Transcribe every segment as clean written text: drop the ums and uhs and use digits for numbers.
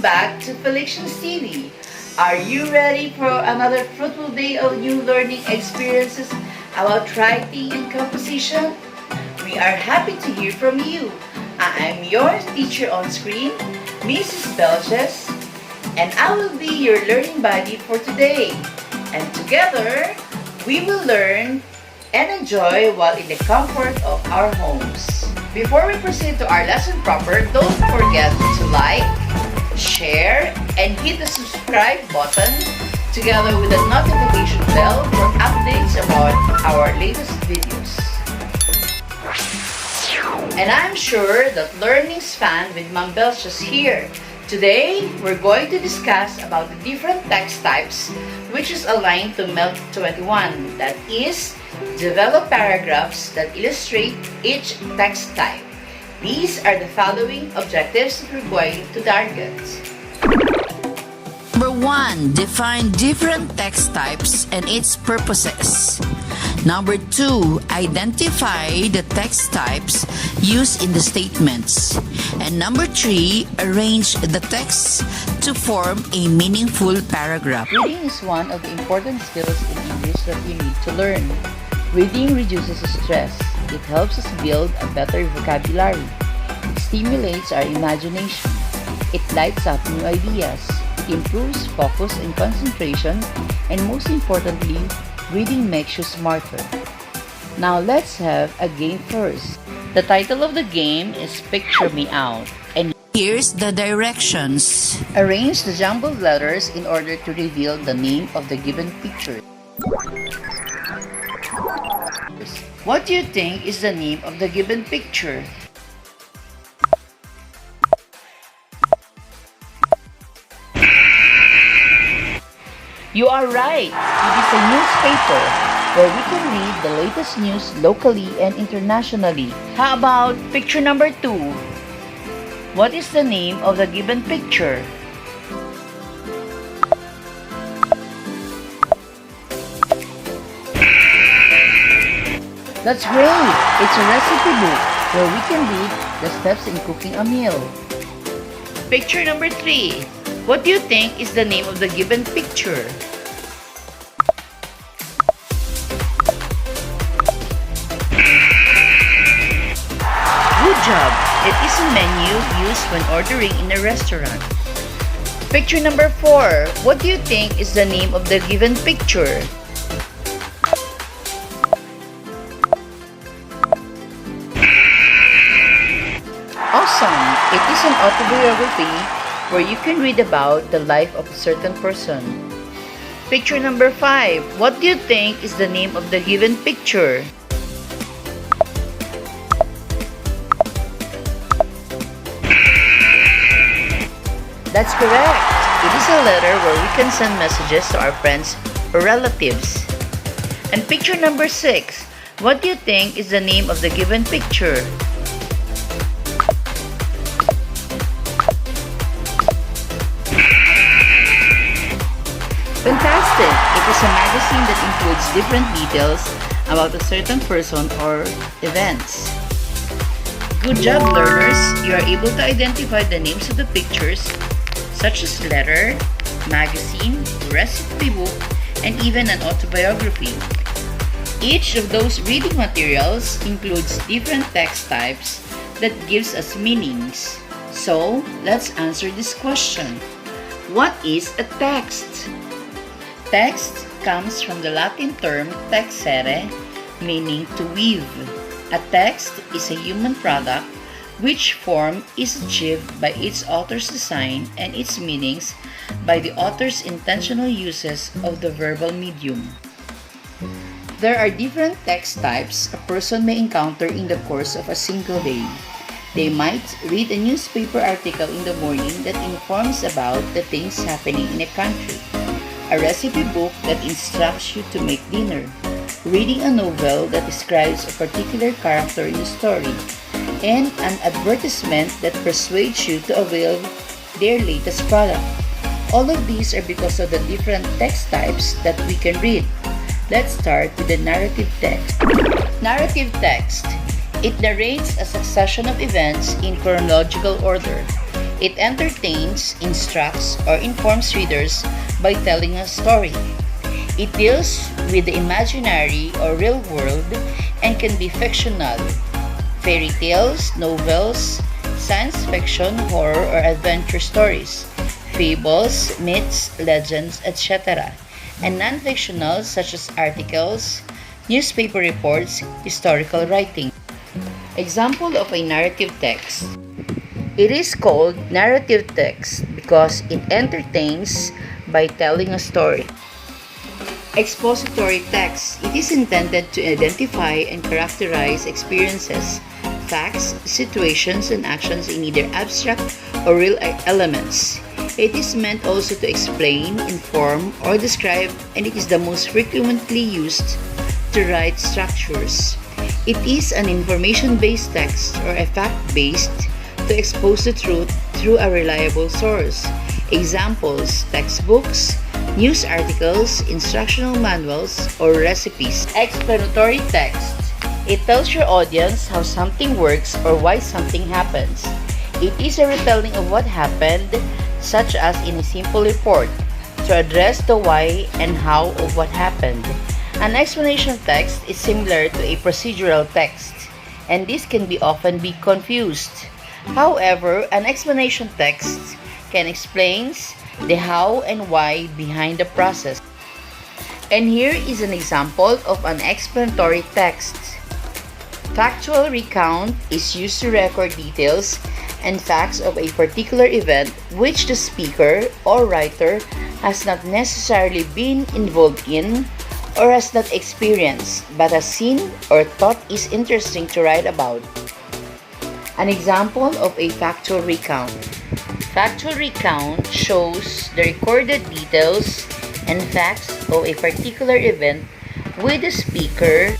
Welcome back to Factual TV. Are you ready for another fruitful day of new learning experiences about writing and composition? We are happy to hear from you. I am your teacher on screen, Mrs. Belches, and I will be your learning buddy for today. And together, we will learn and enjoy while in the comfort of our homes. Before we proceed to our lesson proper, don't forget to like, share, and hit the subscribe button together with the notification bell for updates about our latest videos. And I'm sure that learning's fun with Ma'am Belches here. Today, we're going to discuss about the different text types which is aligned to MELT 21. That is, develop paragraphs that illustrate each text type. These are the following objectives that we're going to target. Number 1. Define different text types and its purposes. Number 2. Identify the text types used in the statements. And number 3. Arrange the text to form a meaningful paragraph. Reading is one of the important skills in English that you need to learn. Reading reduces stress. It helps us build a better vocabulary. It stimulates our imagination. It lights up new ideas. It improves focus and concentration. And most importantly, reading makes you smarter. Now let's have a game first. The title of the game is Picture Me Out. And here's the directions. Arrange the jumbled letters in order to reveal the name of the given picture. What do you think is the name of the given picture? You are right! It is a newspaper where we can read the latest news locally and internationally. How about picture number 2? What is the name of the given picture? That's great! It's a recipe book where we can read the steps in cooking a meal. Picture number 3. What do you think is the name of the given picture? Good job! It is a menu used when ordering in a restaurant. Picture number 4. What do you think is the name of the given picture? Awesome! It is an autobiography where you can read about the life of a certain person. Picture number 5. What do you think is the name of the given picture? That's correct! It is a letter where we can send messages to our friends or relatives. And picture number 6. What do you think is the name of the given picture? Fantastic! It is a magazine that includes different details about a certain person or events. Good job, learners! You are able to identify the names of the pictures such as letter, magazine, recipe book, and even an autobiography. Each of those reading materials includes different text types that gives us meanings. So, let's answer this question. What is a text? Text comes from the Latin term texere, meaning to weave. A text is a human product which form is achieved by its author's design and its meanings by the author's intentional uses of the verbal medium. There are different text types a person may encounter in the course of a single day. They might read a newspaper article in the morning that informs about the things happening in a country, a recipe book that instructs you to make dinner, reading a novel that describes a particular character in the story, and an advertisement that persuades you to avail their latest product. All of these are because of the different text types that we can read. Let's start with the narrative text. Narrative text. It narrates a succession of events in chronological order. It entertains, instructs, or informs readers by telling a story. It deals with the imaginary or real world and can be fictional, fairy tales, novels, science fiction, horror, or adventure stories, fables, myths, legends, etc., and non-fictional such as articles, newspaper reports, historical writing. Example of a narrative text. It is called narrative text because it entertains by telling a story. Expository text. It is intended to identify and characterize experiences, facts, situations, and actions in either abstract or real elements. It is meant also to explain, inform, or describe, and it is the most frequently used to write structures. It is an information-based text or a fact-based to expose the truth through a reliable source. Examples: textbooks, news articles, instructional manuals, or recipes. Explanatory text. It tells your audience how something works or why something happens. It is a retelling of what happened, such as in a simple report, to address the why and how of what happened. An explanation text is similar to a procedural text, and this can often be confused. However, an explanation text can explain the how and why behind the process. And here is an example of an explanatory text. Factual recount is used to record details and facts of a particular event which the speaker or writer has not necessarily been involved in or has not experienced but has seen or thought is interesting to write about. An example of a factual recount. Factual recount shows the recorded details and facts of a particular event with the speaker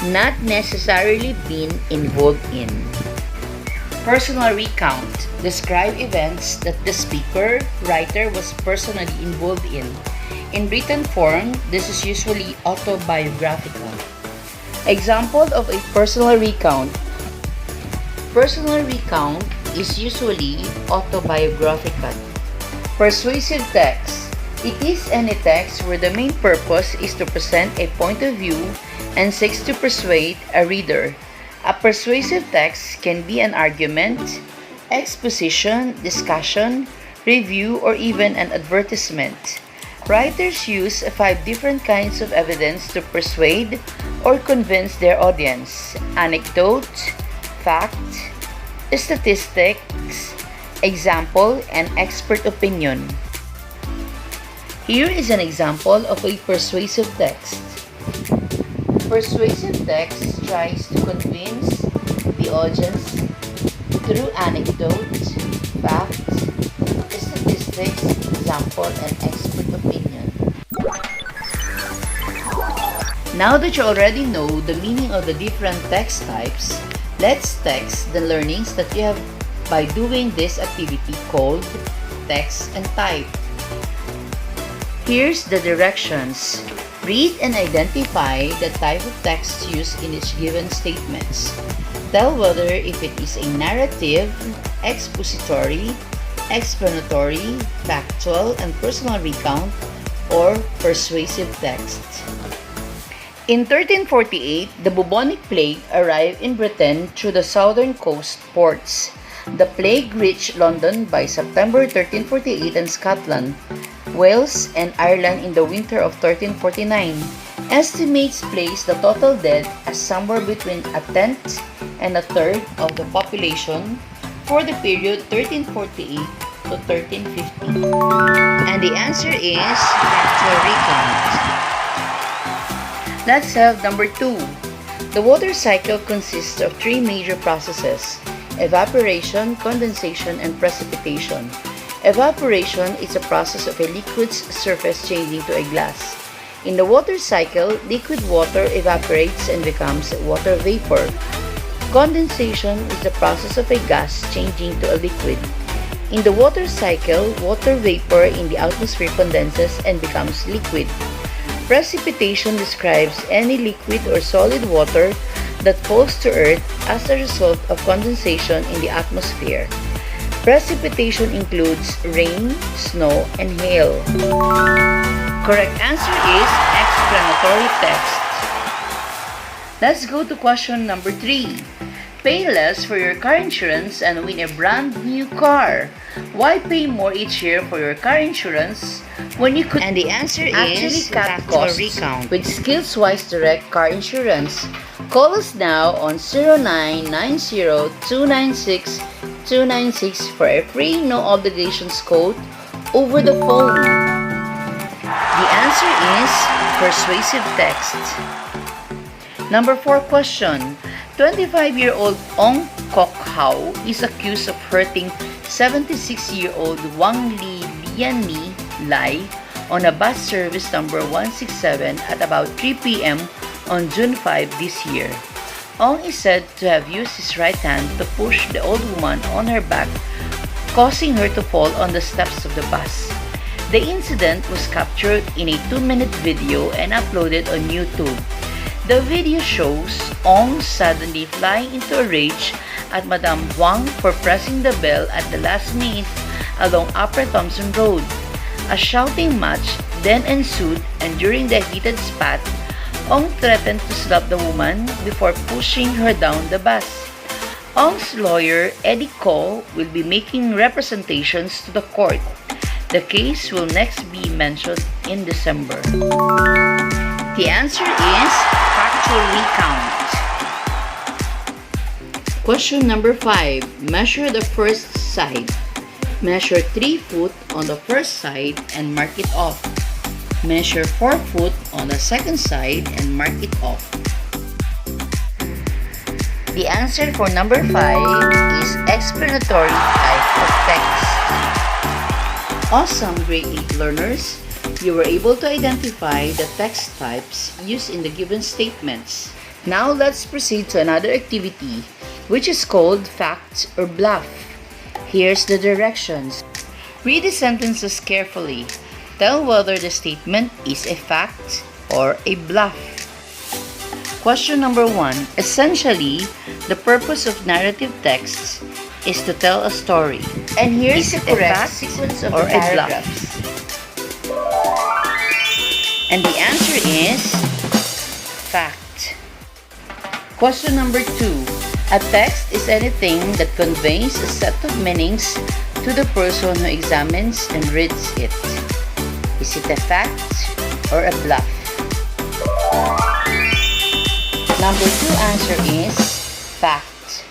not necessarily been involved in. Personal recount. Describe events that the speaker, writer was personally involved in. In written form, this is usually autobiographical. Example of a personal recount. Personal recount is usually autobiographical. Persuasive text. It is any text where the main purpose is to present a point of view and seeks to persuade a reader. A persuasive text can be an argument, exposition, discussion, review, or even an advertisement. Writers use 5 different kinds of evidence to persuade or convince their audience: anecdote, fact, statistics, example, and expert opinion. Here is an example of a persuasive text. Persuasive text tries to convince the audience through anecdotes, facts, statistics, example, and expert opinion. Now that you already know the meaning of the different text types, let's text the learnings that you have by doing this activity called Text and Type. Here's the directions. Read and identify the type of text used in each given statements. Tell whether if it is a narrative, expository, explanatory, factual, and personal recount, or persuasive text. In 1348, the bubonic plague arrived in Britain through the southern coast ports. The plague reached London by September 1348 and Scotland, Wales, and Ireland in the winter of 1349. Estimates place the total dead as somewhere between a tenth and a third of the population for the period 1348 to 1350. And the answer is factual recount. Let's have number 2. The water cycle consists of 3 major processes: evaporation, condensation, and precipitation. Evaporation is a process of a liquid's surface changing to a glass. In the water cycle, liquid water evaporates and becomes water vapor. Condensation is the process of a gas changing to a liquid. In the water cycle, water vapor in the atmosphere condenses and becomes liquid. Precipitation describes any liquid or solid water that falls to earth as a result of condensation in the atmosphere. Precipitation includes rain, snow, and hail. Correct answer is explanatory text. Let's go to question number 3. Pay less for your car insurance and win a brand new car. Why pay more each year for your car insurance when you could And the answer actually is cut Factual costs Recount. with SkillsWise Direct Car Insurance? Call us now on 0990-296-296 for a free no obligations quote over the phone. The answer is Persuasive Text. Number 4 question. 25-year-old Ong Kok Hao is accused of hurting 76-year-old Wang Li Liani Lai on a bus service number 167 at about 3 p.m. on June 5 this year. Ong is said to have used his right hand to push the old woman on her back, causing her to fall on the steps of the bus. The incident was captured in a 2-minute video and uploaded on YouTube. The video shows Ong suddenly flying into a rage at Madame Huang for pressing the bell at the last minute along Upper Thompson Road. A shouting match then ensued, and during the heated spat, Ong threatened to slap the woman before pushing her down the bus. Ong's lawyer, Eddie Ko, will be making representations to the court. The case will next be mentioned in December. The answer is Factual Recount. Question number 5. Measure the first side. Measure 3 foot on the first side and mark it off. Measure 4 foot on the second side and mark it off. The answer for number 5 is explanatory type of text. Awesome grade 8 learners! You were able to identify the text types used in the given statements. Now let's proceed to another activity, which is called fact or bluff. Here's the directions. Read the sentences carefully. Tell whether the statement is a fact or a bluff. Question number 1. Essentially, the purpose of narrative texts is to tell a story. And here's the correct sequence of the paragraphs. And the answer is fact. Question number 2. A text is anything that conveys a set of meanings to the person who examines and reads it. Is it a fact or a bluff? Number 2 answer is fact.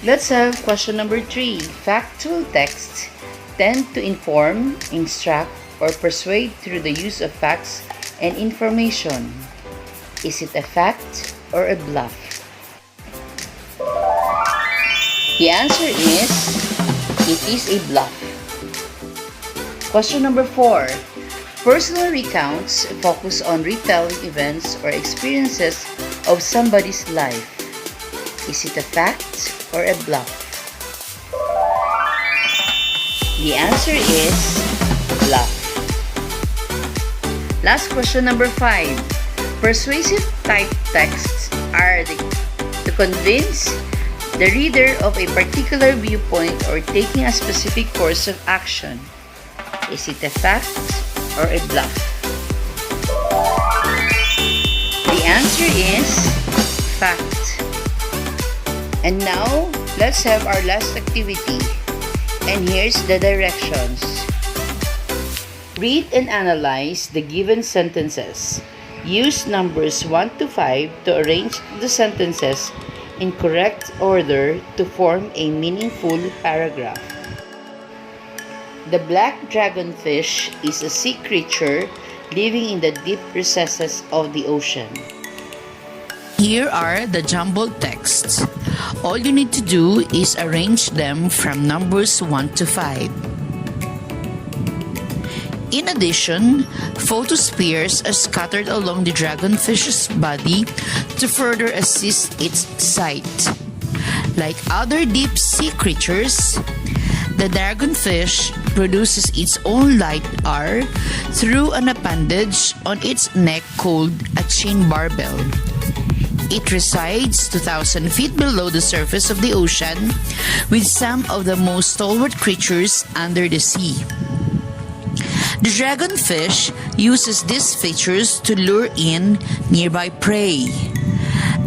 Let's have question number 3. Factual texts tend to inform, instruct, or persuade through the use of facts and information. Is it a fact or a bluff? The answer is, it is a bluff. Question number 4. Personal recounts focus on retelling events or experiences of somebody's life. Is it a fact or a bluff? The answer is bluff. Last question number 5. Persuasive type texts are to convince the reader of a particular viewpoint or taking a specific course of action. Is it a fact or a bluff? The answer is fact. And now, let's have our last activity. And here's the directions. Read and analyze the given sentences. Use numbers 1 to 5 to arrange the sentences in correct order to form a meaningful paragraph. The black dragonfish is a sea creature living in the deep recesses of the ocean. Here are the jumbled texts. All you need to do is arrange them from numbers 1 to 5. In addition, photospheres are scattered along the dragonfish's body to further assist its sight. Like other deep sea creatures, the dragonfish produces its own light R through an appendage on its neck called a chin barbel. It resides 2,000 feet below the surface of the ocean, with some of the most stalwart creatures under the sea. The dragonfish uses these features to lure in nearby prey.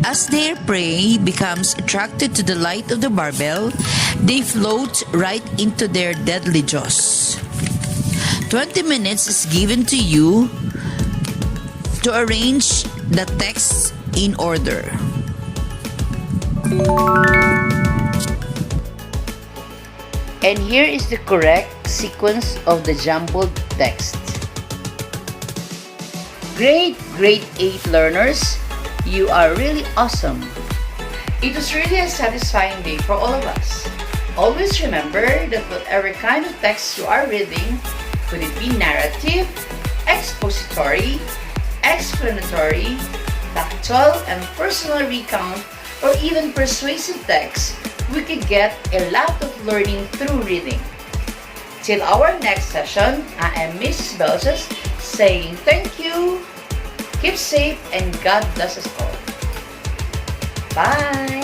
As their prey becomes attracted to the light of the barbel, they float right into their deadly jaws. 20 minutes is given to you to arrange the text in order. And here is the correct sequence of the jumbled text. Great grade 8 learners! You are really awesome! It was really a satisfying day for all of us. Always remember that whatever kind of text you are reading, could it be narrative, expository, explanatory, factual, and personal recount, or even persuasive text, we could get a lot of learning through reading. Till our next session, I am Mrs. Belches saying thank you, keep safe, and God bless us all. Bye!